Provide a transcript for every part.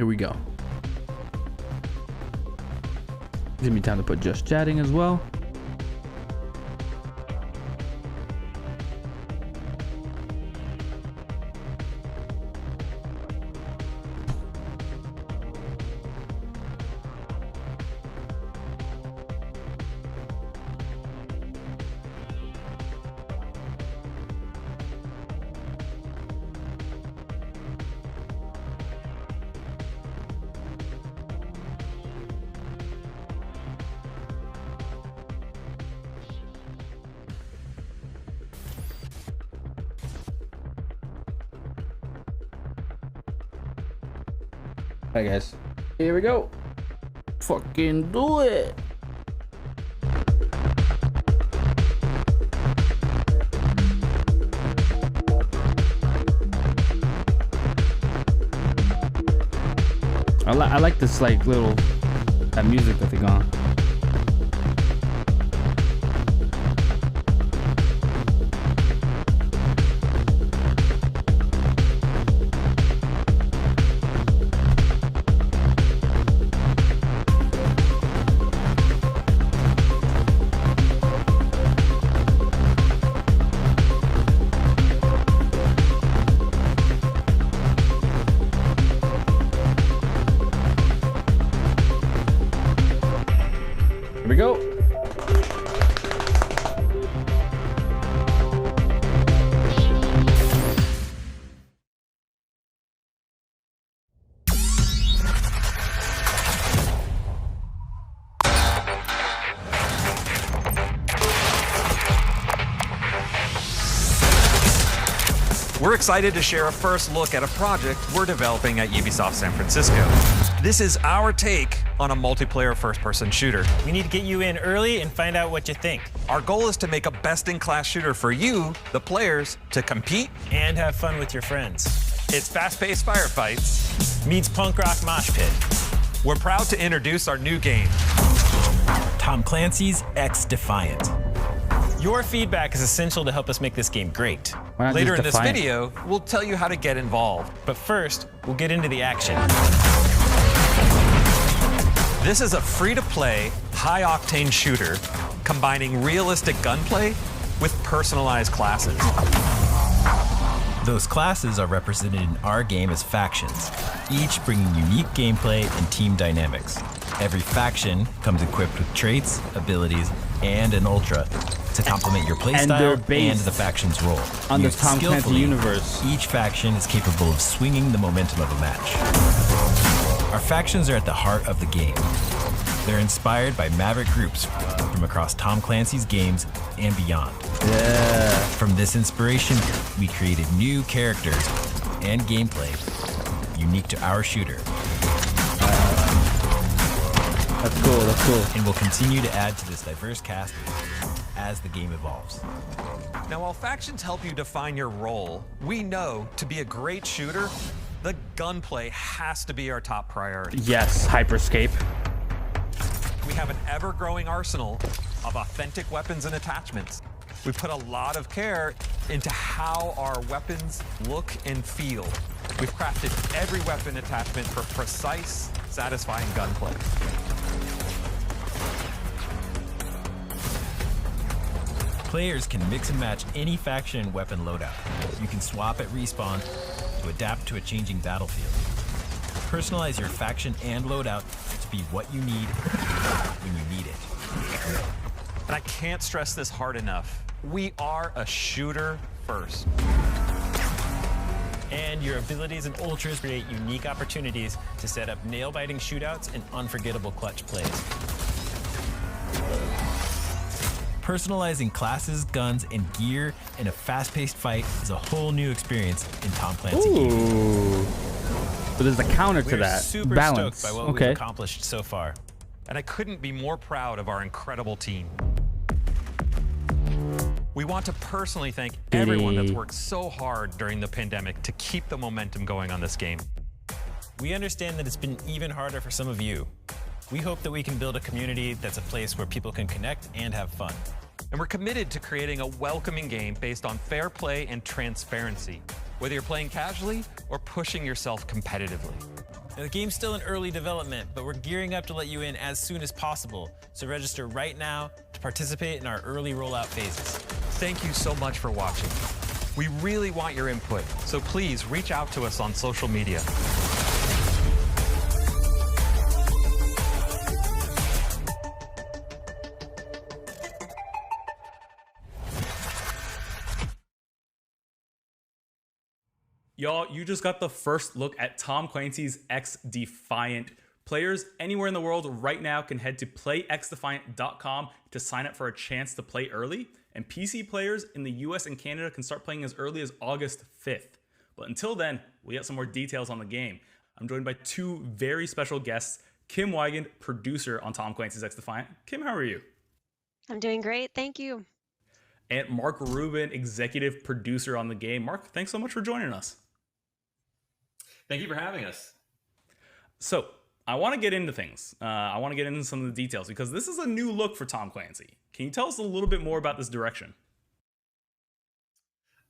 Here we go. Give me time to put just chatting as well. Alright guys, here we go. Fucking do it. I like this like little that music that they got. Here we go. We're excited to share a first look at a project we're developing at Ubisoft San Francisco. This is our take on a multiplayer first-person shooter. We need to get you in early and find out what you think. Our goal is to make a best-in-class shooter for you, the players, to compete and have fun with your friends. It's fast-paced firefights meets punk rock mosh pit. We're proud to introduce our new game, Tom Clancy's xDefiant. Your feedback is essential to help us make this game great. Later in this video, we'll tell you how to get involved. But first, we'll get into the action. This is a free-to-play, high-octane shooter combining realistic gunplay with personalized classes. Those classes are represented in our game as factions, each bringing unique gameplay and team dynamics. Every faction comes equipped with traits, abilities, and an ultra to complement your playstyle and the faction's role. On the Tom Clancy Universe, each faction is capable of swinging the momentum of a match. Our factions are at the heart of the game. They're inspired by maverick groups from across Tom Clancy's games and beyond. Yeah. From this inspiration, we created new characters and gameplay unique to our shooter. That's cool, that's cool. And we'll continue to add to this diverse cast as the game evolves. Now, while factions help you define your role, we know to be a great shooter, the gunplay has to be our top priority. Yes, Hyperscape. We have an ever-growing arsenal of authentic weapons and attachments. We put a lot of care into how our weapons look and feel. We've crafted every weapon attachment for precise, satisfying gunplay. Players can mix and match any faction and weapon loadout. You can swap at respawn to adapt to a changing battlefield. Personalize your faction and loadout to be what you need when you need it. And I can't stress this hard enough. We are a shooter first. And your abilities and ultras create unique opportunities to set up nail-biting shootouts and unforgettable clutch plays. Personalizing classes, guns, and gear in a fast-paced fight is a whole new experience in Tom Clancy gaming. But there's a counter to We're that. super Balance. stoked by what we've accomplished so far. And I couldn't be more proud of our incredible team. We want to personally thank everyone that's worked so hard during the pandemic to keep the momentum going on this game. We understand that it's been even harder for some of you. We hope that we can build a community that's a place where people can connect and have fun. And we're committed to creating a welcoming game based on fair play and transparency, whether you're playing casually or pushing yourself competitively. Now, the game's still in early development, but we're gearing up to let you in as soon as possible. So register right now to participate in our early rollout phases. Thank you so much for watching. We really want your input, so please reach out to us on social media. Y'all, you just got the first look at Tom Clancy's xDefiant. Players anywhere in the world right now can head to playxdefiant.com to sign up for a chance to play early, and PC players in the US and Canada can start playing as early as August 5th. But until then, we got some more details on the game. I'm joined by two very special guests, Kim Wigand, producer on Tom Clancy's xDefiant. Kim, how are you? I'm doing great, thank you. And Mark Rubin, executive producer on the game. Mark, thanks so much for joining us. Thank you for having us. So I want to get into things. I want to get into some of the details because this is a new look for Tom Clancy. Can you tell us a little bit more about this direction?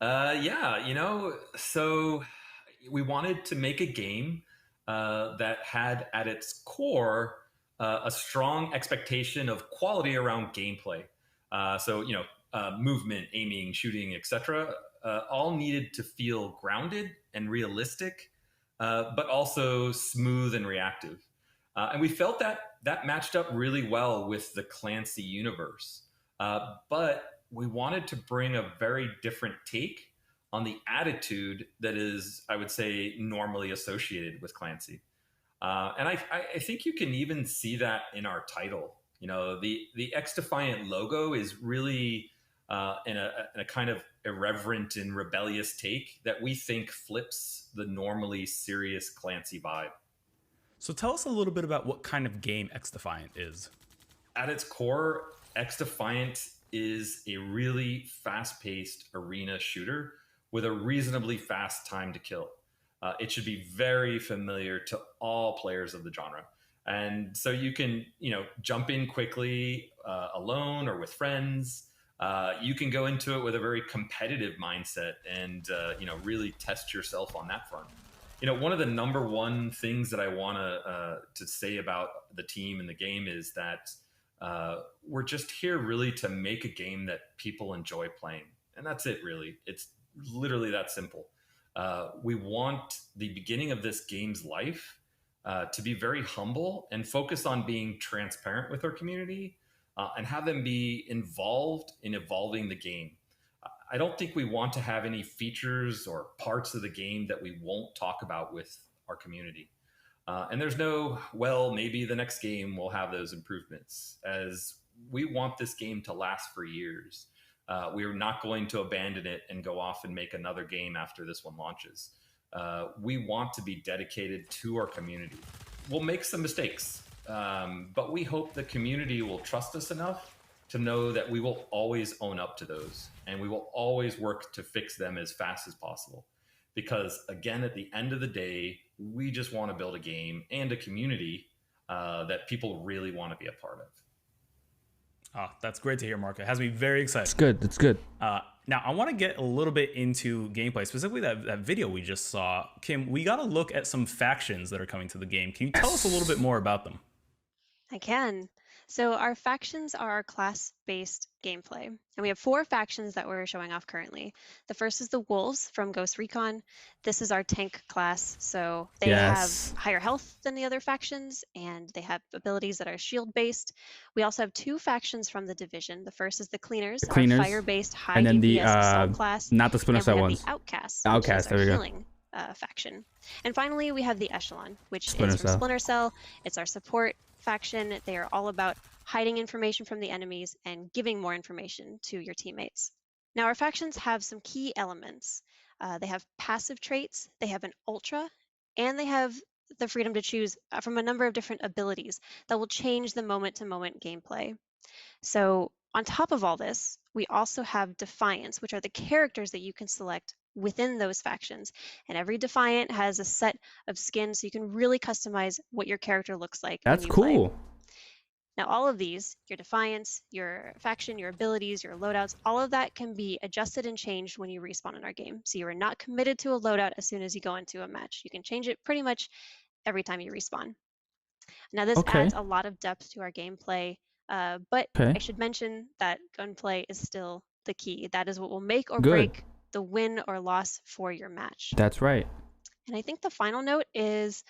Yeah, so we wanted to make a game that had at its core a strong expectation of quality around gameplay. Movement, aiming, shooting, etc. All needed to feel grounded and realistic, but also smooth and reactive. And we felt that matched up really well with the Clancy universe. But we wanted to bring a very different take on the attitude that is, I would say, normally associated with Clancy. And I think you can even see that in our title. The xDefiant logo is really in a kind of irreverent and rebellious take that we think flips the normally serious Clancy vibe. So tell us a little bit about what kind of game xDefiant is. At its core, xDefiant is a really fast-paced arena shooter with a reasonably fast time to kill. It should be very familiar to all players of the genre. And so you can, jump in quickly alone or with friends. You can go into it with a very competitive mindset and, really test yourself on that front. One of the number one things that I want to say about the team and the game is that we're just here really to make a game that people enjoy playing. And that's it, really. It's literally that simple. We want the beginning of this game's life to be very humble and focus on being transparent with our community and have them be involved in evolving the game. I don't think we want to have any features or parts of the game that we won't talk about with our community. And there's no, maybe the next game will have those improvements, as we want this game to last for years. We're not going to abandon it and go off and make another game after this one launches. We want to be dedicated to our community. We'll make some mistakes, but we hope the community will trust us enough to know that we will always own up to those, and we will always work to fix them as fast as possible. Because again, at the end of the day, we just want to build a game and a community that people really want to be a part of. Oh, that's great to hear, Mark. It has me very excited. It's good. It's good. Now, I want to get a little bit into gameplay, specifically that video we just saw. Kim, we got to look at some factions that are coming to the game. Can you tell us a little bit more about them? I can. So our factions are our class-based gameplay, and we have 4 factions that we're showing off currently. The first is the Wolves from Ghost Recon. This is our tank class, so they have higher health than the other factions, and they have abilities that are shield-based. We also have 2 factions from the Division. The first is the Cleaners, our fire-based high and then DPS assault class. Not the Splinter Cell ones. The Outcasts, Outcast, which is there our we go. healing faction. And finally, we have the Echelon, which is Splinter from Cell. Splinter Cell. It's our support faction. They are all about hiding information from the enemies and giving more information to your teammates. Now, our factions have some key elements. They have passive traits, they have an ultra, and they have the freedom to choose from a number of different abilities that will change the moment-to-moment gameplay. So on top of all this, we also have Defiants, which are the characters that you can select within those factions. And every Defiant has a set of skins, so you can really customize what your character looks like. That's cool. Now, all of these, your Defiants, your faction, your abilities, your loadouts, all of that can be adjusted and changed when you respawn in our game. So you are not committed to a loadout as soon as you go into a match. You can change it pretty much every time you respawn. Now, this Okay. adds a lot of depth to our gameplay, but Okay. I should mention that gunplay is still the key. That is what will make or Good. break the win or loss for your match. That's right. And I think the final note is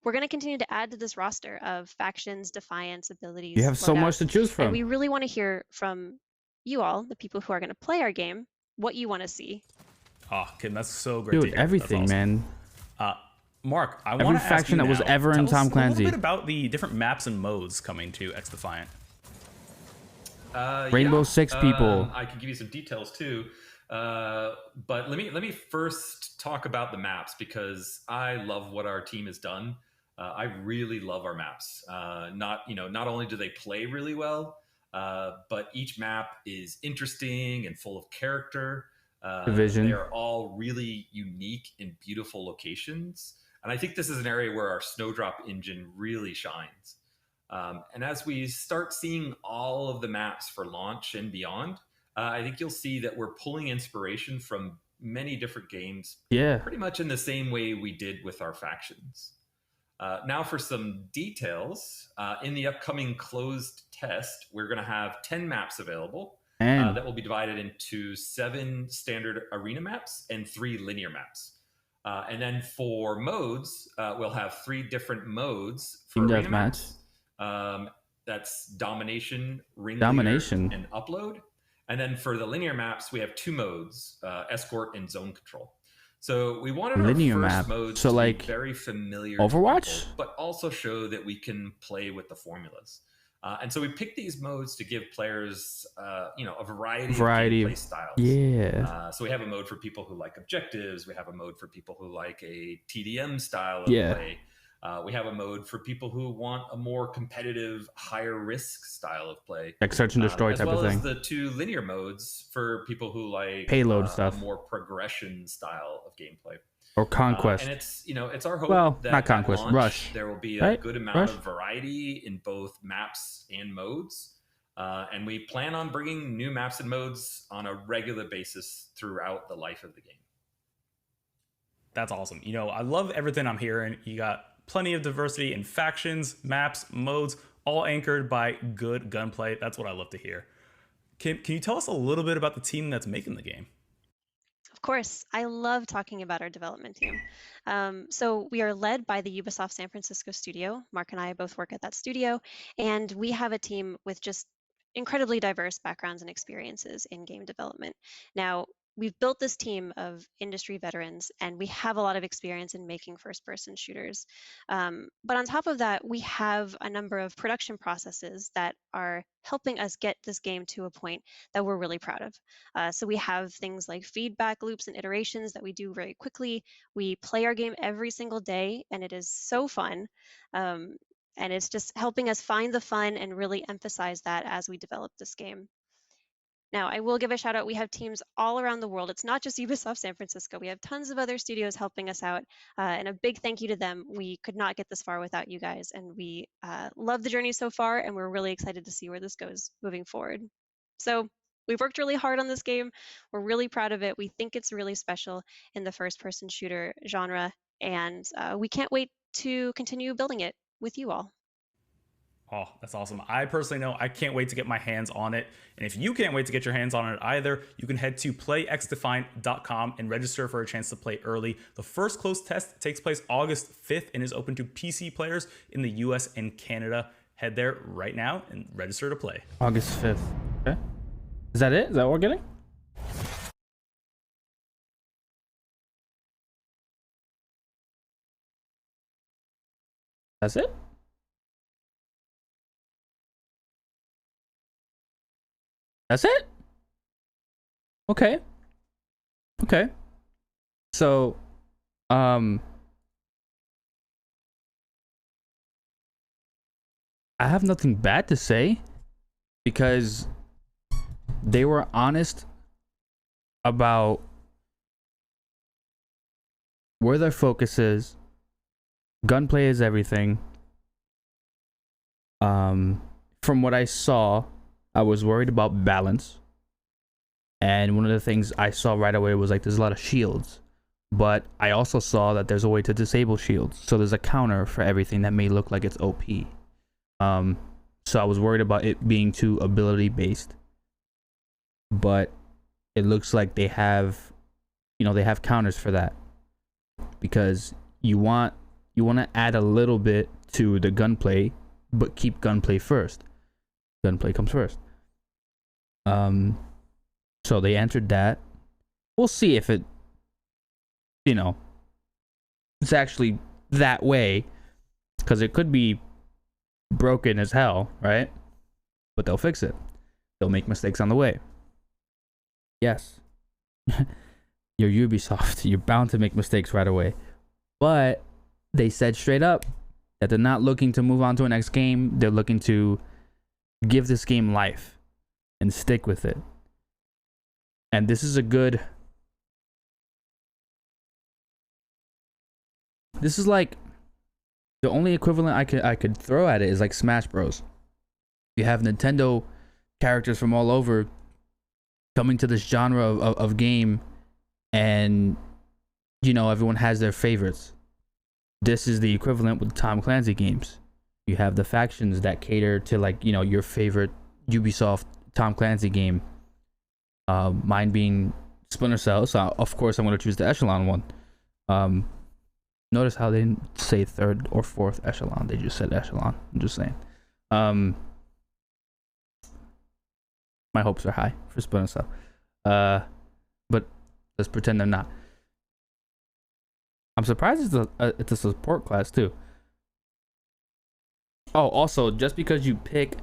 we're going to continue to add to this roster of factions, defiance, abilities. You have so much to loadouts, choose from. and we really want to hear from you all, the people who are going to play our game, what you want to see. Oh, Kim, that's so great to Dude, hear. everything, That's awesome. man. Mark, I Every want to ask faction you that was now, ever in tell us Tom Clancy. a little bit about the different maps and modes coming to xDefiant. Rainbow Six people. I can give you some details too, but let me first talk about the maps because I love what our team has done. I really love our maps. Not only do they play really well, but each map is interesting and full of character. Division. They are all really unique and beautiful locations, and I think this is an area where our Snowdrop engine really shines. And as we start seeing all of the maps for launch and beyond, I think you'll see that we're pulling inspiration from many different games, Yeah. pretty much in the same way we did with our factions. Now for some details, in the upcoming closed test, we're going to have 10 maps available And that will be divided into 7 standard arena maps and 3 linear maps. And then for modes, we'll have 3 different modes for Team arena deathmatch. maps. That's domination, ringleader, Domination. and upload. And then for the linear maps, we have 2 modes, escort and zone control. So we wanted Linear our first map. modes So to like be very familiar Overwatch? to people, but also show that we can play with the formulas. And so we picked these modes to give players, a variety of gameplay styles. Yeah. So we have a mode for people who like objectives. We have a mode for people who like a TDM style of Yeah. play. We have a mode for people who want a more competitive, higher risk style of play. Like search and destroy as type well of thing. as the 2 linear modes for people who like Payload stuff. a more progression style of gameplay. Or conquest. And it's our hope Well, that not at conquest, launch, rush. there will be a Right? good amount Rush? of variety in both maps and modes. And we plan on bringing new maps and modes on a regular basis throughout the life of the game. That's awesome. I love everything I'm hearing. You got plenty of diversity in factions, maps, modes, all anchored by good gunplay. That's what I love to hear. Can you tell us a little bit about the team that's making the game? Of course, I love talking about our development team. So we are led by the Ubisoft San Francisco studio. Mark and I both work at that studio, and we have a team with just incredibly diverse backgrounds and experiences in game development. Now, we've built this team of industry veterans, and we have a lot of experience in making first-person shooters. But on top of that, we have a number of production processes that are helping us get this game to a point that we're really proud of. So we have things like feedback loops and iterations that we do very quickly. We play our game every single day, and it is so fun. And it's just helping us find the fun and really emphasize that as we develop this game. Now, I will give a shout out. We have teams all around the world. It's not just Ubisoft San Francisco. We have tons of other studios helping us out. And a big thank you to them. We could not get this far without you guys. And we love the journey so far. And we're really excited to see where this goes moving forward. So we've worked really hard on this game. We're really proud of it. We think it's really special in the first-person shooter genre. And we can't wait to continue building it with you all. Oh, that's awesome. I personally know I can't wait to get my hands on it. And if you can't wait to get your hands on it either, you can head to playxdefiant.com and register for a chance to play early. The first closed test takes place August 5th and is open to PC players in the US and Canada. Head there right now and register to play. August 5th. Okay. Is that it? Is that what we're getting? That's it? That's it? Okay. Okay. So, I have nothing bad to say because they were honest about where their focus is. Gunplay is everything. From what I saw, I was worried about balance. And one of the things I saw right away was like there's a lot of shields. But I also saw that there's a way to disable shields. So there's a counter for everything that may look like it's OP. So I was worried about it being too ability based. But it looks like they have, they have counters for that. Because you want to add a little bit to the gunplay, but keep gunplay first. Gunplay comes first. So they answered that. We'll see if it, it's actually that way, because it could be broken as hell, right? But they'll fix it. They'll make mistakes on the way. Yes. You're Ubisoft. You're bound to make mistakes right away. But they said straight up that they're not looking to move on to a next game. They're looking to give this game life and stick with it. And this is like the only equivalent I could throw at it is like Smash Bros. You have Nintendo characters from all over coming to this genre of game, and everyone has their favorites. This is the equivalent with Tom Clancy games. You have the factions that cater to like your favorite Ubisoft Tom Clancy game. Mine being Splinter Cell, so of course I'm going to choose the Echelon one. Notice how they didn't say third or fourth echelon, they just said Echelon. I'm just saying. My hopes are high for Splinter Cell, but let's pretend they're not. I'm surprised it's a support class too. Oh, also, just because you pick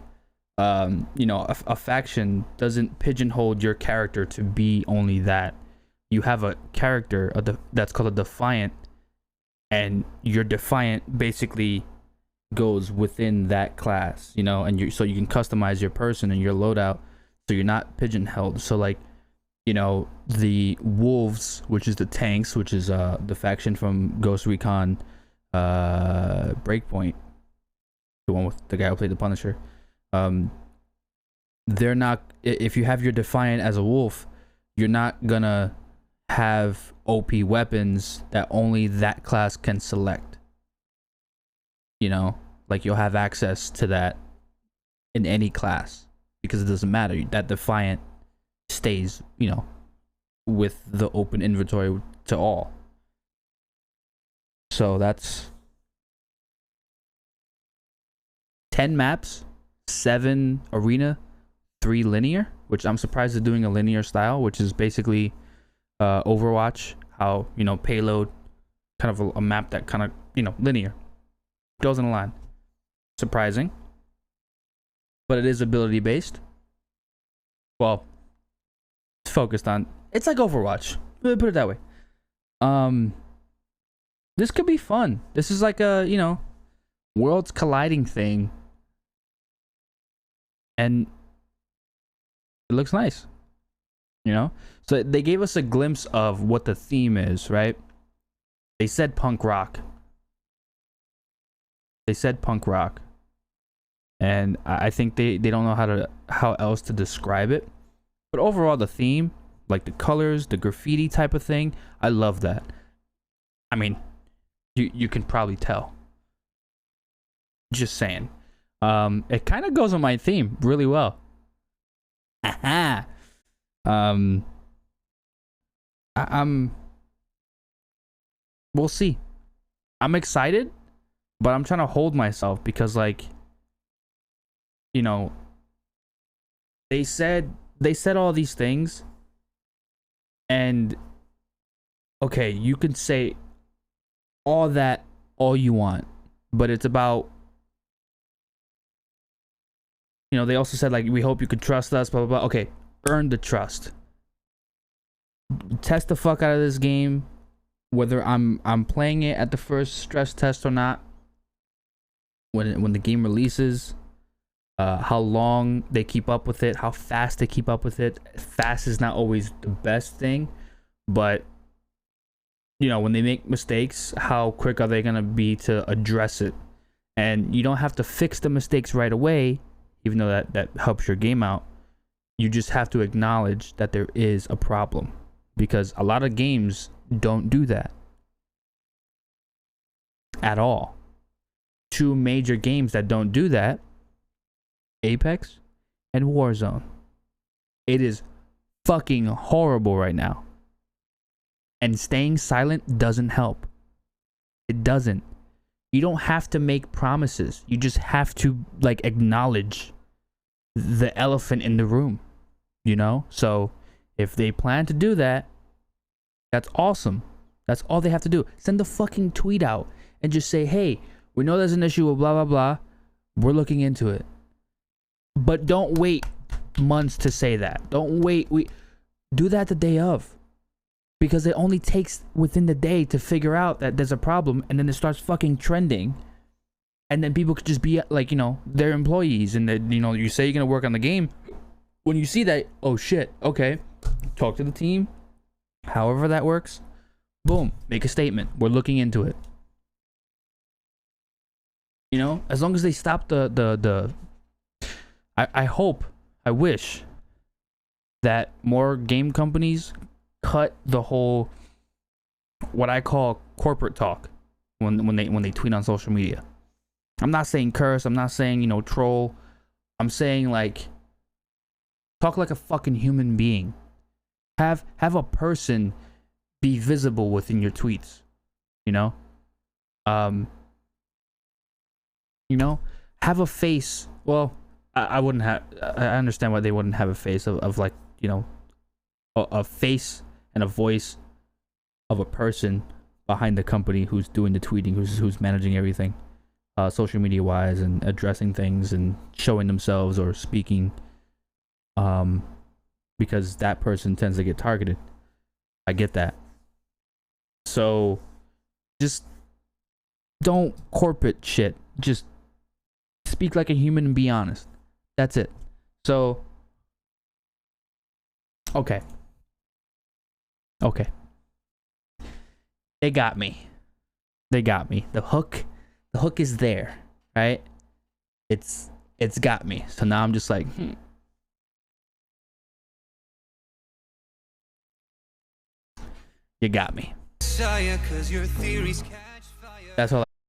a faction doesn't pigeonhole your character to be only that. You have a character that's called a Defiant, and your Defiant basically goes within that class, and so you can customize your person and your loadout, so you're not pigeonholed. So like, the Wolves, which is the tanks, which is the faction from Ghost Recon Breakpoint, the one with the guy who played the Punisher. They're not, if you have your Defiant as a wolf, you're not gonna have OP weapons that only that class can select. Like you'll have access to that in any class, because it doesn't matter. That Defiant stays, with the open inventory to all. So that's 10 maps, 7 arena, 3 linear, which I'm surprised they're doing a linear style, which is basically Overwatch, how payload, kind of a map that kind of linear goes in a line. Surprising, but it is ability based. Well, it's focused on, it's like Overwatch, put it that way. This could be fun. This is like a worlds colliding thing, and it looks nice. So they gave us a glimpse of what the theme is, right? They said punk rock. And I think they don't know how else to describe it. But overall, the theme, like the colors, the graffiti type of thing, I love that. I mean, you can probably tell. Just saying. It kind of goes on my theme really well. We'll see. I'm excited, but I'm trying to hold myself, because like, they said all these things, and okay, you can say all that all you want, but it's about, they also said like, we hope you could trust us, blah blah blah. Okay, earn the trust. Test the fuck out of this game, whether I'm playing it at the first stress test or not. When the game releases, how long they keep up with it, how fast they keep up with it. Fast is not always the best thing, but when they make mistakes, how quick are they gonna be to address it? And you don't have to fix the mistakes right away, even though that helps your game out. You just have to acknowledge that there is a problem, because a lot of games don't do that at all. Two major games that don't do that, Apex and Warzone. It is fucking horrible right now. And staying silent doesn't help. It doesn't. You don't have to make promises. You just have to like acknowledge the elephant in the room, you know? So if they plan to do that, that's awesome. That's all they have to do. Send a fucking tweet out and just say, hey, we know there's an issue with blah, blah, blah. We're looking into it. But don't wait months to say that. Don't wait. Do that the day of. Because it only takes within the day to figure out that there's a problem, and then it starts fucking trending. And then people could just be like, you know, they're employees, and that, you know, you say you're gonna work on the game. When you see that, oh shit, okay, talk to the team. However that works, boom, make a statement. We're looking into it. You know, as long as they stop I hope, I wish that more game companies cut the whole, what I call corporate talk when they tweet on social media. I'm not saying curse, I'm not saying, you know, troll. I'm saying like talk like a fucking human being. Have a person be visible within your tweets, you know? You know, have a face. Well, I wouldn't have, I understand why they wouldn't have a face of like, you know, a face and a voice of a person behind the company who's doing the tweeting, who's managing everything, social media wise, and addressing things and showing themselves or speaking, because that person tends to get targeted. I get that. So just don't corporate shit. Just speak like a human and be honest. That's it. So okay. They got me. The hook is there, right? It's got me. So now I'm just like, you got me. That's all.